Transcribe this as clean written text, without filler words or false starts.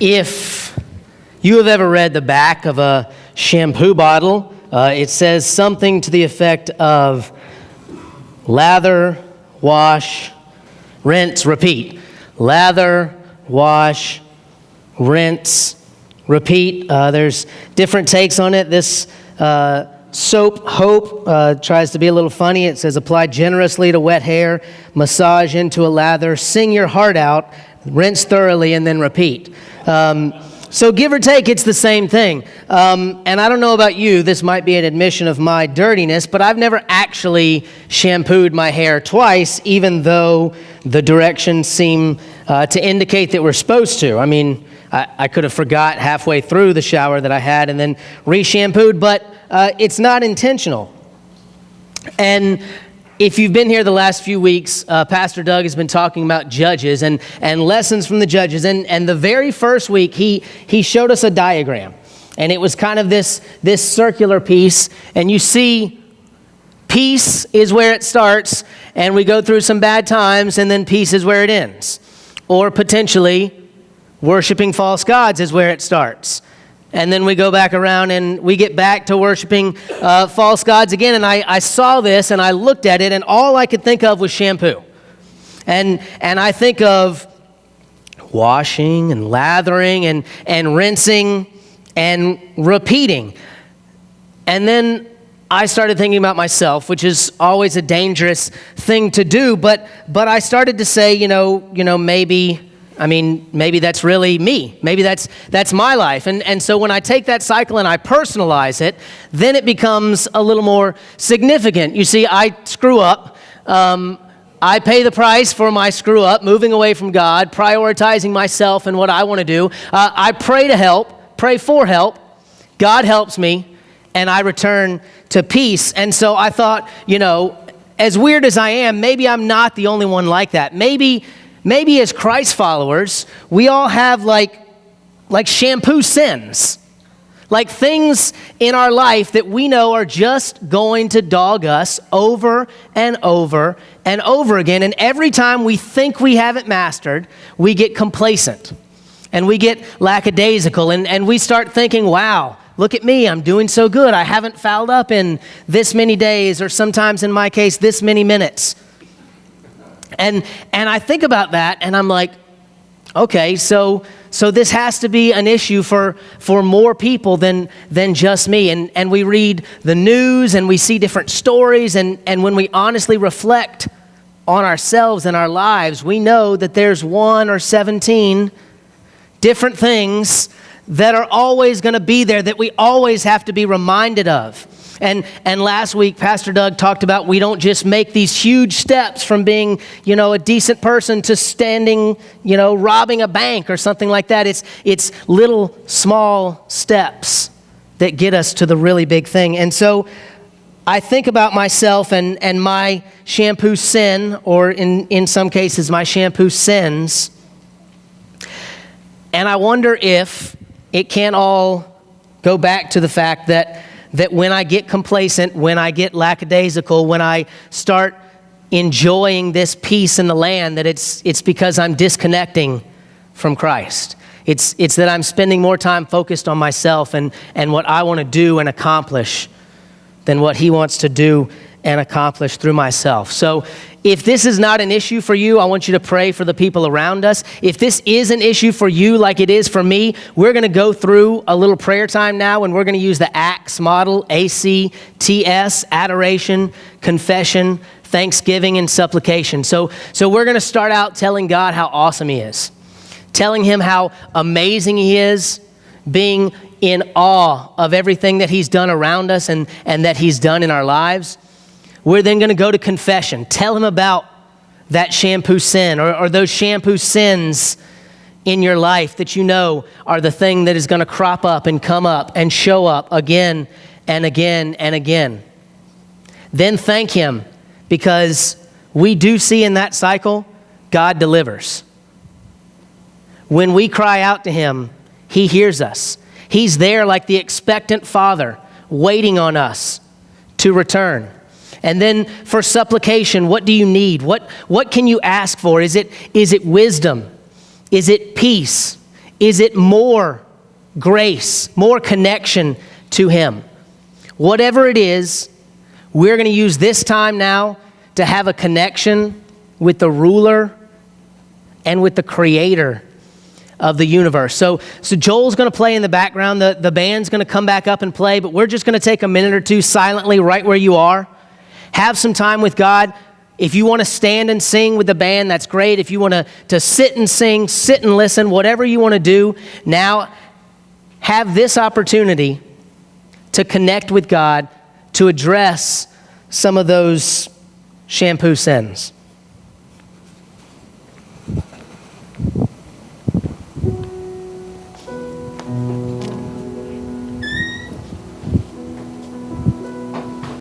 If you have ever read the back of a shampoo bottle, it says something to the effect of lather, wash, rinse, repeat. Lather, wash, rinse, repeat. There's different takes on it. This Soap Hope tries to be a little funny. It says, apply generously to wet hair, massage into a lather, sing your heart out, rinse thoroughly, and then repeat. So give or take, it's the same thing. And I don't know about you, this might be an admission of my dirtiness, but I've never actually shampooed my hair twice, even though the directions seem to indicate that we're supposed to. I mean, I could have forgot halfway through the shower that I had and then re-shampooed, but it's not intentional. And if you've been here the last few weeks, Pastor Doug has been talking about Judges and lessons from the Judges. And the very first week, he showed us a diagram. And it was kind of this circular piece. And you see, peace is where it starts, and we go through some bad times, and then peace is where it ends. Or potentially, worshiping false gods is where it starts. And then we go back around and we get back to worshiping false gods again. And I saw this and I looked at it and all I could think of was shampoo. And I think of washing and lathering and rinsing and repeating. And then I started thinking about myself, which is always a dangerous thing to do. But I started to say, maybe that's really me. Maybe that's my life. And so when I take that cycle and I personalize it, then it becomes a little more significant. You see, I screw up. I pay the price for my screw up, moving away from God, prioritizing myself and what I want to do. I pray for help. God helps me, and I return to peace. And so I thought, as weird as I am, maybe I'm not the only one like that. Maybe as Christ followers, we all have like shampoo sins, like things in our life that we know are just going to dog us over and over and over again. And every time we think we have it mastered, we get complacent and we get lackadaisical and we start thinking, wow, look at me, I'm doing so good. I haven't fouled up in this many days, or sometimes in my case, this many minutes. And I think about that, and I'm like, okay, so this has to be an issue for more people than just me. And we read the news, and we see different stories, and when we honestly reflect on ourselves and our lives, we know that there's 1 or 17 different things that are always going to be there, that we always have to be reminded of. And last week, Pastor Doug talked about we don't just make these huge steps from being, a decent person to standing, robbing a bank or something like that. It's little small steps that get us to the really big thing. And so I think about myself and my shampoo sin, or in some cases, my shampoo sins. And I wonder if it can't all go back to the fact that when I get complacent, when I get lackadaisical, when I start enjoying this peace in the land, that it's because I'm disconnecting from Christ. It's that I'm spending more time focused on myself and what I want to do and accomplish than what He wants to do and accomplish through myself. So if this is not an issue for you, I want you to pray for the people around us. If this is an issue for you like it is for me, we're going to go through a little prayer time now, and we're going to use the ACTS model, ACTS, adoration, confession, thanksgiving, and supplication. So we're going to start out telling God how awesome He is, telling Him how amazing He is, being in awe of everything that He's done around us and that He's done in our lives. We're then going to go to confession. Tell Him about that shampoo sin or those shampoo sins in your life that are the thing that is going to crop up and come up and show up again and again and again. Then thank Him, because we do see in that cycle, God delivers. When we cry out to Him, He hears us. He's there like the expectant Father, waiting on us to return. And then for supplication, what do you need? What can you ask for? Is it wisdom? Is it peace? Is it more grace, more connection to him? Whatever it is, we're going to use this time now to have a connection with the ruler and with the creator of the universe. So Joel's going to play in the background. The band's going to come back up and play, but we're just going to take a minute or two silently right where you are. Have some time with God. If you want to stand and sing with the band, that's great. If you want to sit and sing, sit and listen, whatever you want to do, now have this opportunity to connect with God, to address some of those shampoo sins.